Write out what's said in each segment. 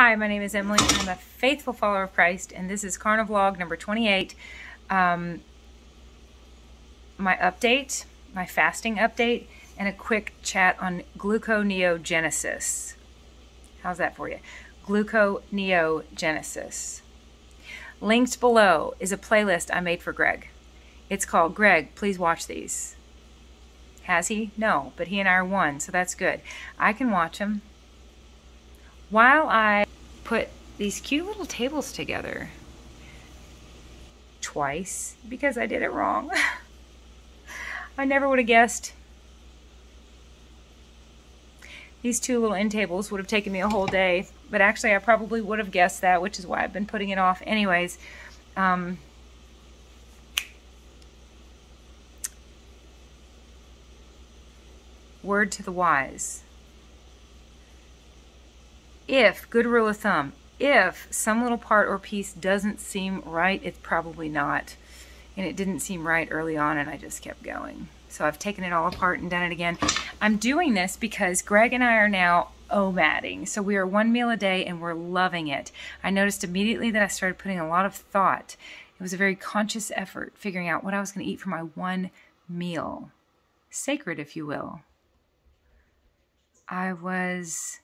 Hi, my name is Emily. I'm a faithful follower of Christ, and this is CarniVLOG number 28. My update, my fasting update, and a quick chat on gluconeogenesis. How's that for you? Gluconeogenesis. Linked below is a playlist I made for Greg. It's called Greg, Please Watch These. Has he? No, but he and I are one, so that's good. I can watch them while I put these cute little tables together twice because I did it wrong. I never would have guessed. These two little end tables would have taken me a whole day, but actually I probably would have guessed that, which is why I've been putting it off. Anyways, word to the wise. Good rule of thumb, if some little part or piece doesn't seem right, it's probably not. And it didn't seem right early on, and I just kept going. So I've taken it all apart and done it again. I'm doing this because Greg and I are now OMADing. So we are one meal a day, and we're loving it. I noticed immediately that I started putting a lot of thought. It was a very conscious effort, figuring out what I was going to eat for my one meal. Sacred, if you will. I was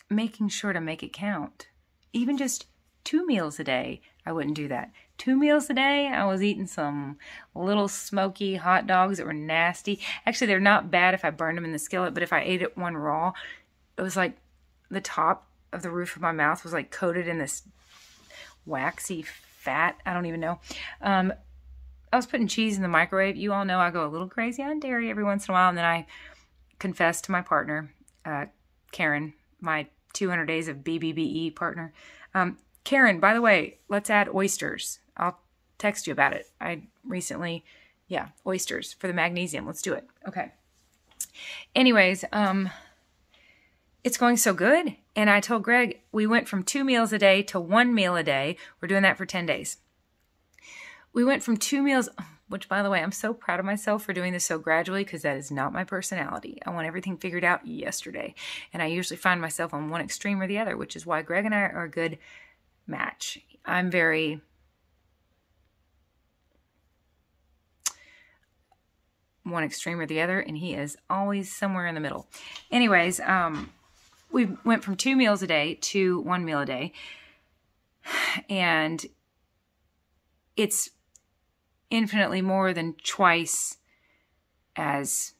making sure to make it count. Even just 2 meals a day, I wouldn't do that. 2 meals a day, I was eating some little smoky hot dogs that were nasty. Actually, they're not bad if I burned them in the skillet, but if I ate it one raw, it was like the top of the roof of my mouth was like coated in this waxy fat. I don't even know. I was putting cheese in the microwave. You all know I go a little crazy on dairy every once in a while, and then I confessed to my partner, Karen, my 200 days of BBBE partner. Karen, by the way, let's add oysters. I'll text you about it. Oysters for the magnesium. Let's do it. Okay. Anyways, it's going so good. And I told Greg, we went from 2 meals a day to 1 meal a day. We're doing that for 10 days. We went from 2 meals, which, by the way, I'm so proud of myself for doing this so gradually because that is not my personality. I want everything figured out yesterday. And I usually find myself on one extreme or the other, which is why Greg and I are a good match. I'm very one extreme or the other, and he is always somewhere in the middle. Anyways, we went from 2 meals a day to 1 meal a day. And it's infinitely more than twice as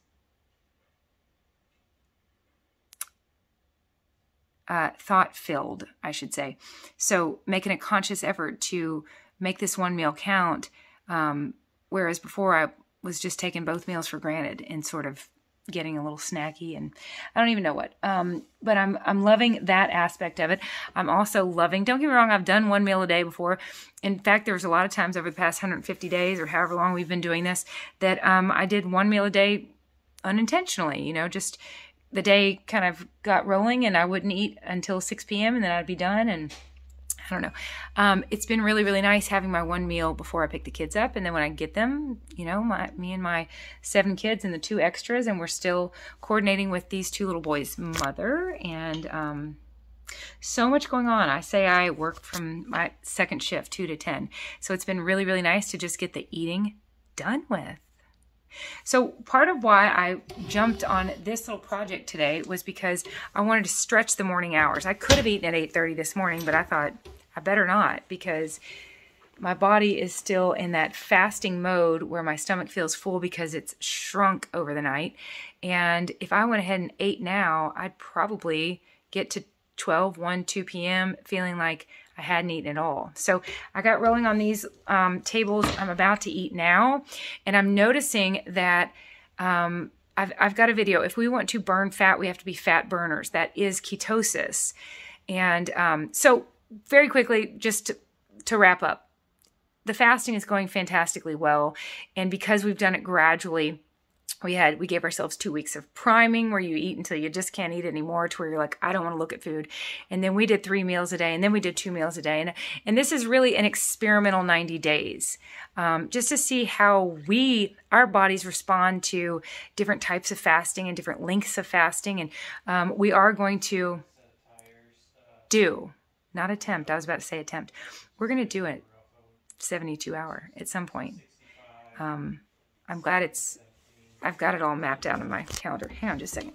thought-filled, I should say. So making a conscious effort to make this 1 meal count, whereas before I was just taking both meals for granted and sort of getting a little snacky and I don't even know what. But I'm loving that aspect of it. I'm also loving, don't get me wrong, I've done 1 meal a day before. In fact, there was a lot of times over the past 150 days or however long we've been doing this that I did 1 meal a day unintentionally, you know, just the day kind of got rolling and I wouldn't eat until 6 p.m. and then I'd be done, and I don't know. It's been really, really nice having my 1 meal before I pick the kids up. And then when I get them, you know, me and my 7 kids and the 2 extras, and we're still coordinating with these 2 little boys' mother. And so much going on. I say I work from my second shift, 2 to 10. So it's been really, really nice to just get the eating done with. So part of why I jumped on this little project today was because I wanted to stretch the morning hours. I could have eaten at 8:30 this morning, but I thought I better not because my body is still in that fasting mode where my stomach feels full because it's shrunk over the night. And if I went ahead and ate now, I'd probably get to 12, 1, 2 p.m. feeling like I hadn't eaten at all. So I got rolling on these tables I'm about to eat now. And I'm noticing that I've got a video. If we want to burn fat, we have to be fat burners. That is ketosis. And so very quickly, just to wrap up, the fasting is going fantastically well. And because we've done it gradually, we gave ourselves 2 weeks of priming where you eat until you just can't eat anymore, to where you're like, I don't want to look at food. And then we did 3 meals a day, and then we did 2 meals a day. And this is really an experimental 90 days, just to see how our bodies respond to different types of fasting and different lengths of fasting. And we are going to not attempt. I was about to say attempt. We're going to do a 72 hour at some point. I'm glad I've got it all mapped out in my calendar. Hang on just a second.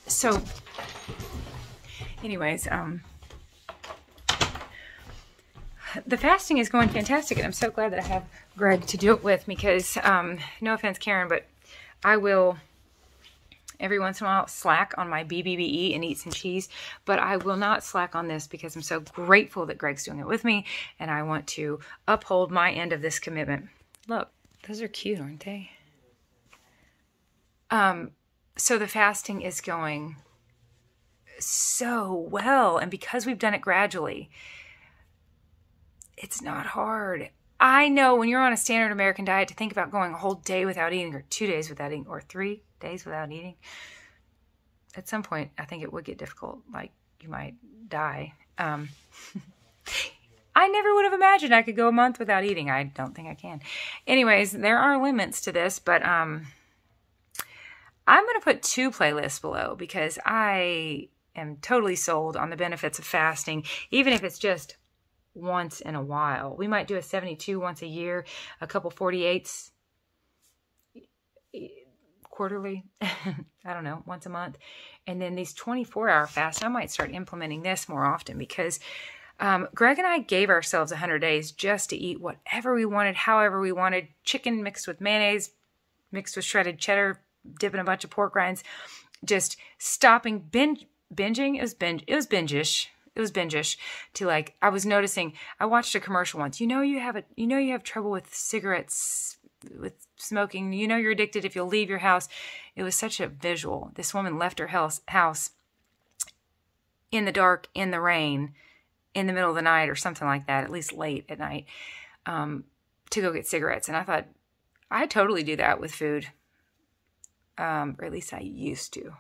So anyways, the fasting is going fantastic, and I'm so glad that I have Greg to do it with me, because no offense, Karen, but I will every once in a while slack on my BBBE and eat some cheese, but I will not slack on this, because I'm so grateful that Greg's doing it with me, and I want to uphold my end of this commitment. Look, those are cute, aren't they? So the fasting is going so well, and because we've done it gradually, it's not hard. I know when you're on a standard American diet, to think about going a whole day without eating, or 2 days without eating, or 3 days without eating, at some point, I think it would get difficult. Like, you might die. I never would have imagined I could go a month without eating. I don't think I can. Anyways, there are limits to this, but I'm going to put 2 playlists below, because I am totally sold on the benefits of fasting, even if it's just once in a while. We might do a 72 once a year, a couple 48s quarterly, I don't know, once a month. And then these 24-hour fasts, I might start implementing this more often, because Greg and I gave ourselves 100 days just to eat whatever we wanted, however we wanted. Chicken mixed with mayonnaise, mixed with shredded cheddar, dipping a bunch of pork rinds, just stopping, binging. It was binge-ish. It was binge-ish to, like, I was noticing, I watched a commercial once. You have trouble with cigarettes, with smoking. You know you're addicted if you'll leave your house. It was such a visual. This woman left her house in the dark, in the rain, in the middle of the night, or something like that, at least late at night, to go get cigarettes. And I thought, I totally do that with food. Or at least I used to.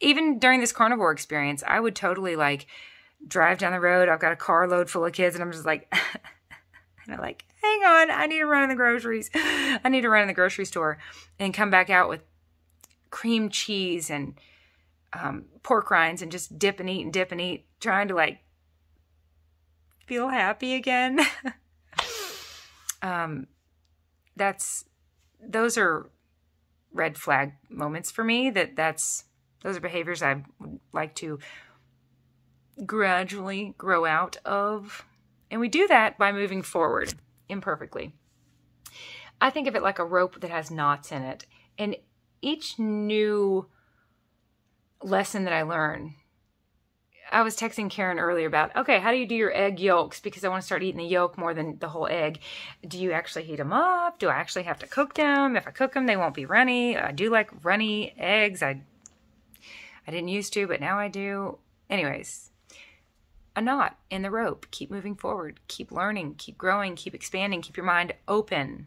Even during this carnivore experience, I would totally, like, drive down the road. I've got a carload full of kids, and I'm just like, and I'm like, hang on, I need to run in the groceries. I need to run in the grocery store and come back out with cream cheese and pork rinds, and just dip and eat, trying to, like, feel happy again. Those are red flag moments for me. Those are behaviors I would like to gradually grow out of. And we do that by moving forward imperfectly. I think of it like a rope that has knots in it. And each new lesson that I learn, I was texting Karen earlier about, okay, how do you do your egg yolks? Because I want to start eating the yolk more than the whole egg. Do you actually heat them up? Do I actually have to cook them? If I cook them, they won't be runny. I do like runny eggs. I didn't used to, but now I do. Anyways, a knot in the rope. Keep moving forward. Keep learning. Keep growing. Keep expanding. Keep your mind open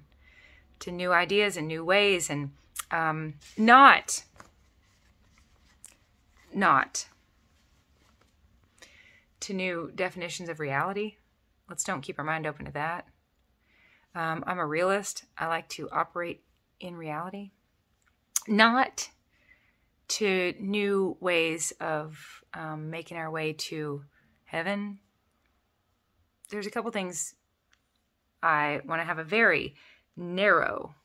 to new ideas and new ways, and not to new definitions of reality. Let's don't keep our mind open to that. I'm a realist. I like to operate in reality. Not to new ways of making our way to heaven. There's a couple things I want to have a very narrow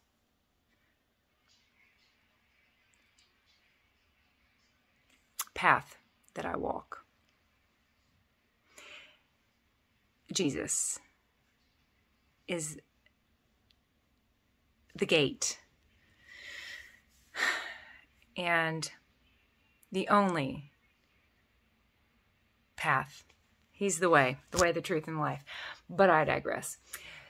path that I walk. Jesus is the gate and the only path. He's the way, the truth, and the life. But I digress.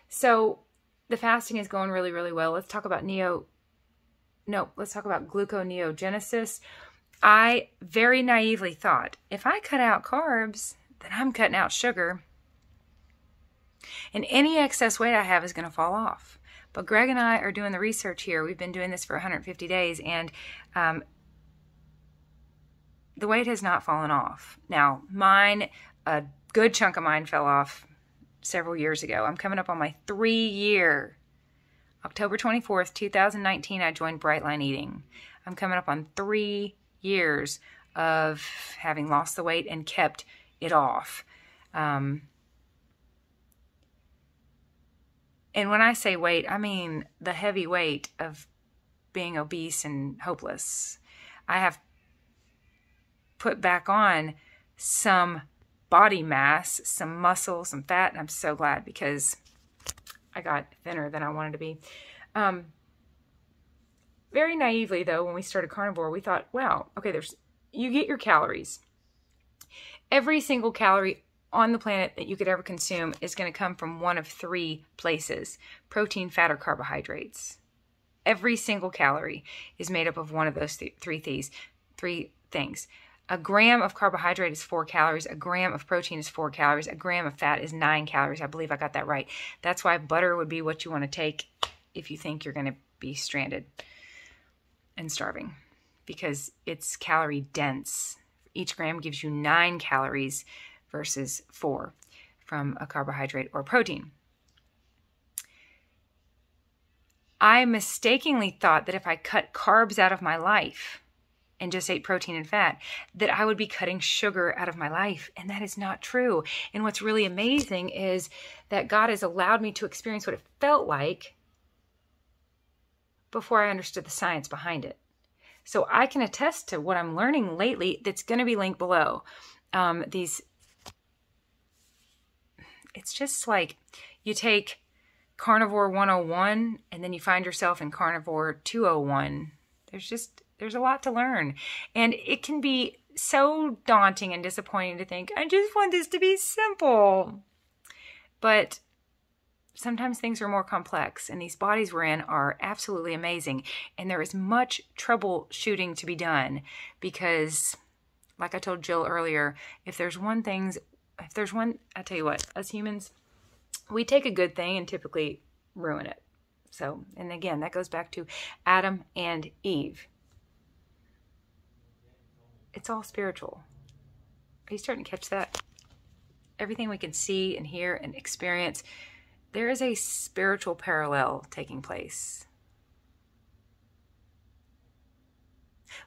So the fasting is going really, really well. Let's talk about gluconeogenesis. I very naively thought, if I cut out carbs, then I'm cutting out sugar, and any excess weight I have is going to fall off. But Greg and I are doing the research here. We've been doing this for 150 days, and the weight has not fallen off. Now, a good chunk of mine fell off several years ago. I'm coming up on my 3-year. October 24th, 2019, I joined Bright Line Eating. I'm coming up on 3 years of having lost the weight and kept it off. And when I say weight, I mean the heavy weight of being obese and hopeless. I have put back on some body mass, some muscle, some fat, and I'm so glad because I got thinner than I wanted to be. Very naively, though, when we started carnivore, we thought, wow, okay, you get your calories. Every single calorie on the planet that you could ever consume is going to come from one of 3 places: protein, fat, or carbohydrates. Every single calorie is made up of one of those three things. A gram of carbohydrate is 4 calories. A gram of protein is 4 calories. A gram of fat is 9 calories. I believe I got that right. That's why butter would be what you want to take if you think you're going to be stranded and starving, because it's calorie dense. Each gram gives you 9 calories versus 4 from a carbohydrate or protein. I mistakenly thought that if I cut carbs out of my life and just ate protein and fat, that I would be cutting sugar out of my life. And that is not true. And what's really amazing is that God has allowed me to experience what it felt like before I understood the science behind it. So I can attest to what I'm learning lately that's going to be linked below. It's just like you take Carnivore 101 and then you find yourself in Carnivore 201. There's a lot to learn. And it can be so daunting and disappointing to think, I just want this to be simple. But sometimes things are more complex, and these bodies we're in are absolutely amazing. And there is much troubleshooting to be done because, like I told Jill earlier, I tell you what, us humans, we take a good thing and typically ruin it. So, and again, that goes back to Adam and Eve. It's all spiritual. Are you starting to catch that? Everything we can see and hear and experience, there is a spiritual parallel taking place.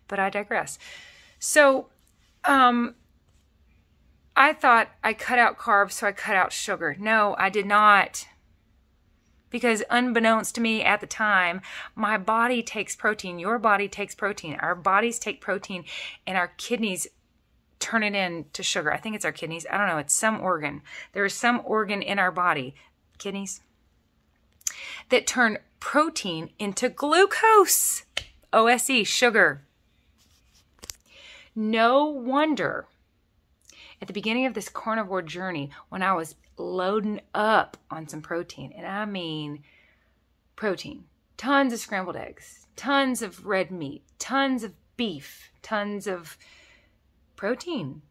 But I digress. So, I thought I cut out carbs, so I cut out sugar. No, I did not. Because unbeknownst to me at the time, my body takes protein, your body takes protein, our bodies take protein, and our kidneys turn it into sugar. I think it's our kidneys. I don't know. It's some organ. There is some organ in our body, kidneys, that turn protein into glucose, OSE, sugar. No wonder at the beginning of this carnivore journey, when I was loading up on some protein, and I mean protein, tons of scrambled eggs, tons of red meat, tons of beef, tons of protein,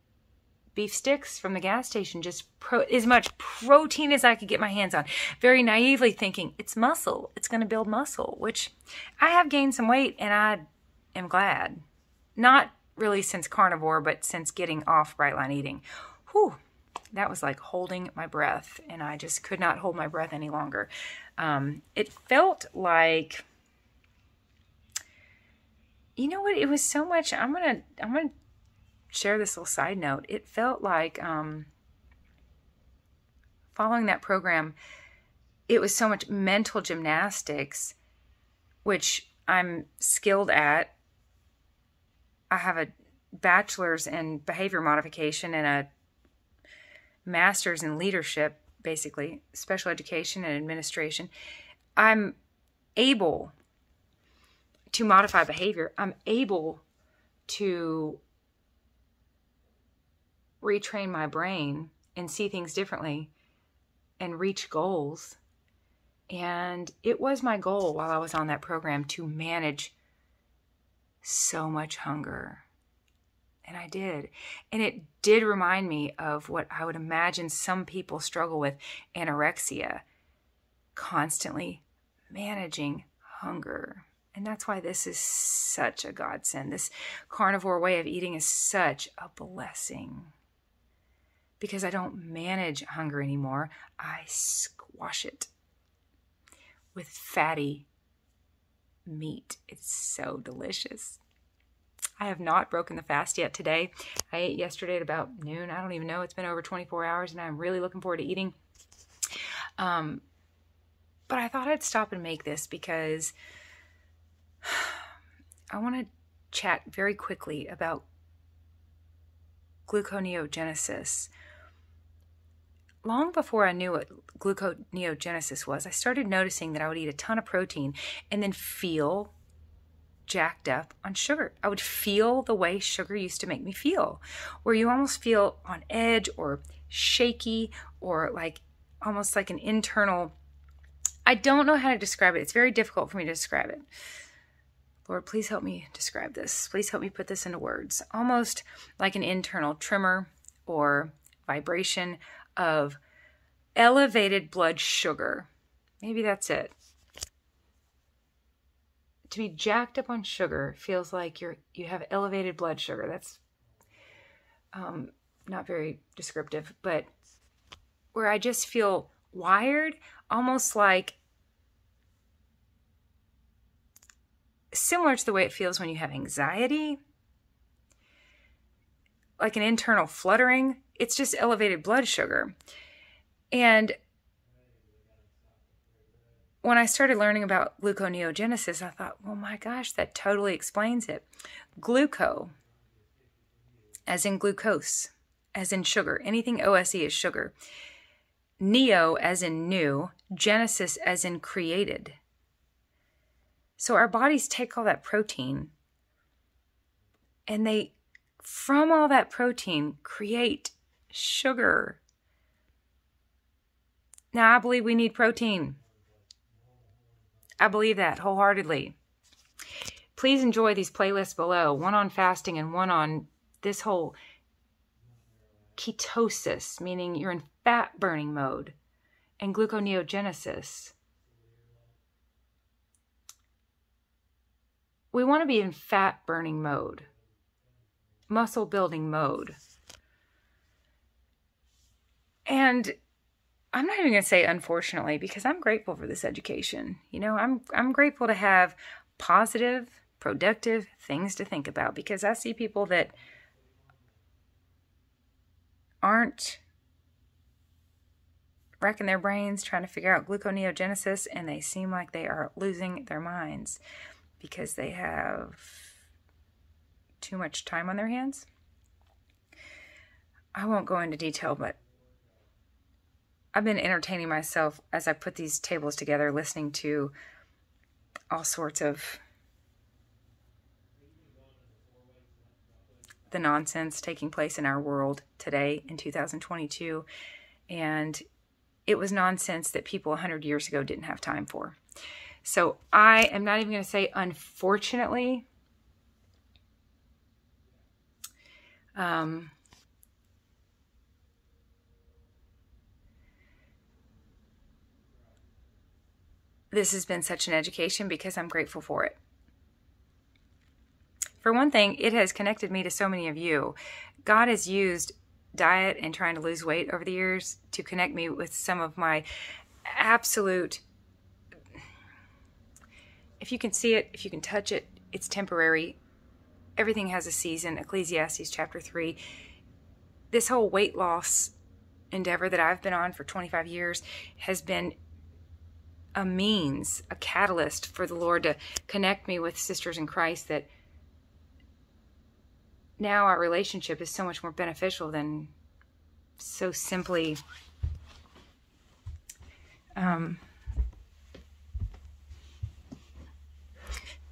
beef sticks from the gas station, just as much protein as I could get my hands on, very naively thinking it's muscle, it's going to build muscle, which I have gained some weight and I am glad. Not really since carnivore, but since getting off Bright Line Eating. Whew. That was like holding my breath, and I just could not hold my breath any longer. It felt like, you know what? It was so much. I'm gonna share this little side note. It felt like following that program, it was so much mental gymnastics, which I'm skilled at. I have a bachelor's in behavior modification and a master's in leadership, basically, special education and administration. I'm able to modify behavior. I'm able to retrain my brain and see things differently and reach goals. And it was my goal while I was on that program to manage so much hunger. And I did. And it did remind me of what I would imagine some people struggle with, anorexia. Constantly managing hunger. And that's why this is such a godsend. This carnivore way of eating is such a blessing. Because I don't manage hunger anymore. I squash it with fatty meat. It's so delicious. I have not broken the fast yet today. I ate yesterday at about noon. I don't even know. It's been over 24 hours and I'm really looking forward to eating. But I thought I'd stop and make this because I want to chat very quickly about gluconeogenesis. Long before I knew what gluconeogenesis was, I started noticing that I would eat a ton of protein and then feel jacked up on sugar. I would feel the way sugar used to make me feel, where you almost feel on edge or shaky or like almost like an internal, I don't know how to describe it. It's very difficult for me to describe it. Lord, please help me describe this. Please help me put this into words. Almost like an internal tremor or vibration of elevated blood sugar. Maybe that's it. To be jacked up on sugar feels like you have elevated blood sugar. That's not very descriptive, but where I just feel wired, almost like similar to the way it feels when you have anxiety, like an internal fluttering. It's just elevated blood sugar. And when I started learning about gluconeogenesis, I thought, well, my gosh, that totally explains it. Gluco, as in glucose, as in sugar. Anything OSE is sugar. Neo, as in new. Genesis, as in created. So our bodies take all that protein and they, from all that protein, create sugar. Now, I believe we need protein. I believe that wholeheartedly. Please enjoy these playlists below. One on fasting and one on this whole ketosis, meaning you're in fat burning mode, and gluconeogenesis. We want to be in fat burning mode, muscle building mode. And I'm not even going to say unfortunately, because I'm grateful for this education. You know, I'm grateful to have positive, productive things to think about, because I see people that aren't racking their brains trying to figure out gluconeogenesis, and they seem like they are losing their minds because they have too much time on their hands. I won't go into detail, but I've been entertaining myself as I put these tables together, listening to all sorts of the nonsense taking place in our world today in 2022. And it was nonsense that people 100 years ago didn't have time for. So I am not even going to say unfortunately. This has been such an education because I'm grateful for it. For one thing, it has connected me to so many of you. God has used diet and trying to lose weight over the years to connect me with some of my absolute, if you can see it, if you can touch it, it's temporary. Everything has a season. Ecclesiastes chapter 3. This whole weight loss endeavor that I've been on for 25 years has been a means, a catalyst for the Lord to connect me with sisters in Christ, that now our relationship is so much more beneficial than so simply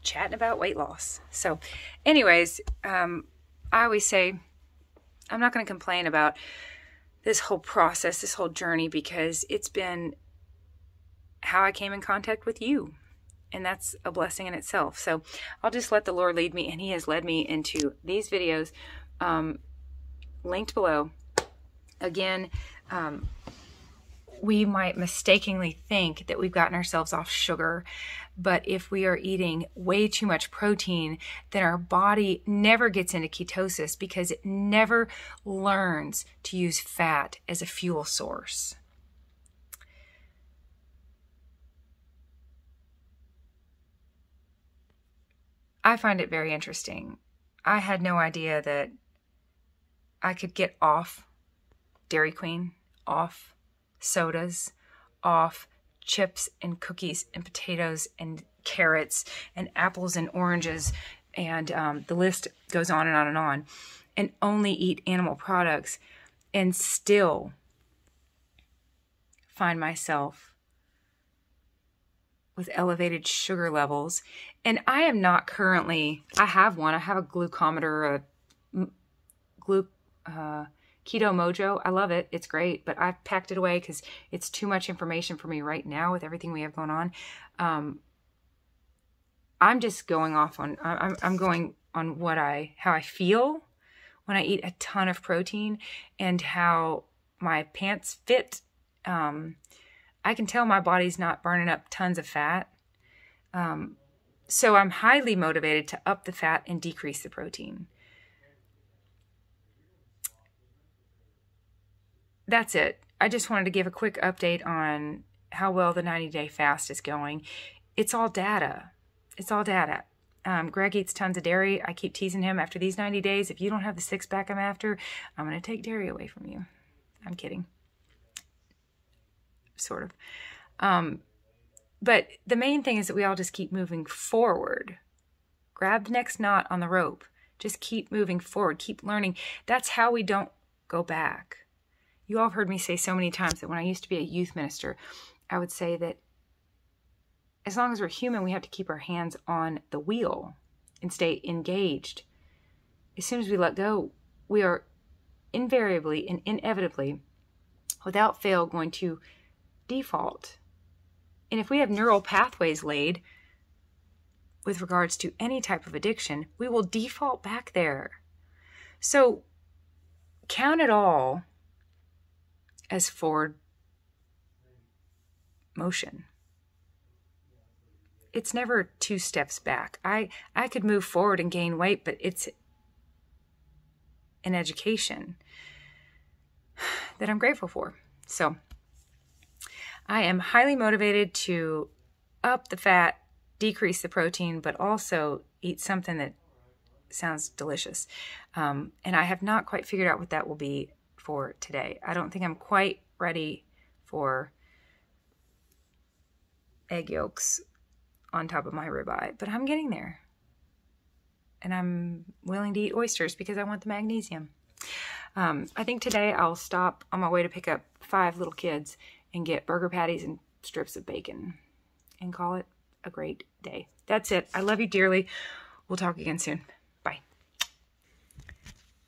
chatting about weight loss. So anyways, I always say I'm not going to complain about this whole process, this whole journey, because it's been how I came in contact with you. And that's a blessing in itself. So I'll just let the Lord lead me. And He has led me into these videos linked below. Again, we might mistakenly think that we've gotten ourselves off sugar. But if we are eating way too much protein, then our body never gets into ketosis because it never learns to use fat as a fuel source. I find it very interesting. I had no idea that I could get off Dairy Queen, off sodas, off chips and cookies and potatoes and carrots and apples and oranges, and the list goes on and on and on, and only eat animal products and still find myself with elevated sugar levels. And I am not currently, I have a glucometer, Keto Mojo. I love it. It's great, but I've packed it away because it's too much information for me right now with everything we have going on. I'm just going off on, I'm going on how I feel when I eat a ton of protein and how my pants fit. I can tell my body's not burning up tons of fat. So I'm highly motivated to up the fat and decrease the protein. That's it. I just wanted to give a quick update on how well the 90-day fast is going. It's all data. It's all data. Greg eats tons of dairy. I keep teasing him after these 90 days. If you don't have the six-pack I'm after, I'm going to take dairy away from you. I'm kidding. Sort of. But the main thing is that we all just keep moving forward. Grab the next knot on the rope. Just keep moving forward. Keep learning. That's how we don't go back. You all have heard me say so many times that when I used to be a youth minister, I would say that as long as we're human, we have to keep our hands on the wheel and stay engaged. As soon as we let go, we are invariably and inevitably, without fail, going to default. And if we have neural pathways laid with regards to any type of addiction, we will default back there. So count it all as forward motion. It's never 2 steps back. I could move forward and gain weight, but it's an education that I'm grateful for. So I am highly motivated to up the fat, decrease the protein, but also eat something that sounds delicious. And I have not quite figured out what that will be for today. I don't think I'm quite ready for egg yolks on top of my ribeye, but I'm getting there. And I'm willing to eat oysters because I want the magnesium. I think today I'll stop on my way to pick up 5 little kids and get burger patties and strips of bacon and call it a great day. That's it. I love you dearly. We'll talk again soon. Bye.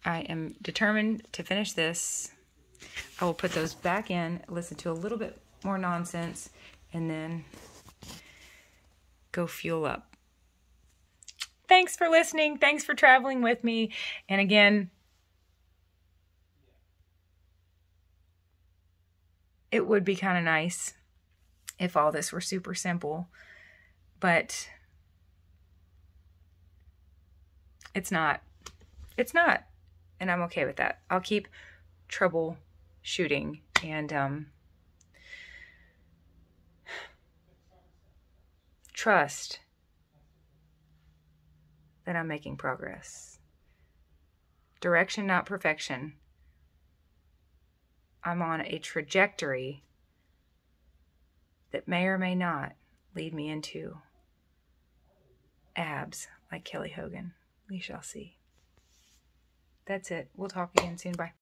I am determined to finish this. I will put those back in, listen to a little bit more nonsense, and then go fuel up. Thanks for listening. Thanks for traveling with me. And again, it would be kind of nice if all this were super simple, but it's not. It's not. And I'm okay with that. I'll keep troubleshooting and trust that I'm making progress. Direction, not perfection. I'm on a trajectory that may or may not lead me into abs like Kelly Hogan. We shall see. That's it. We'll talk again soon. Bye.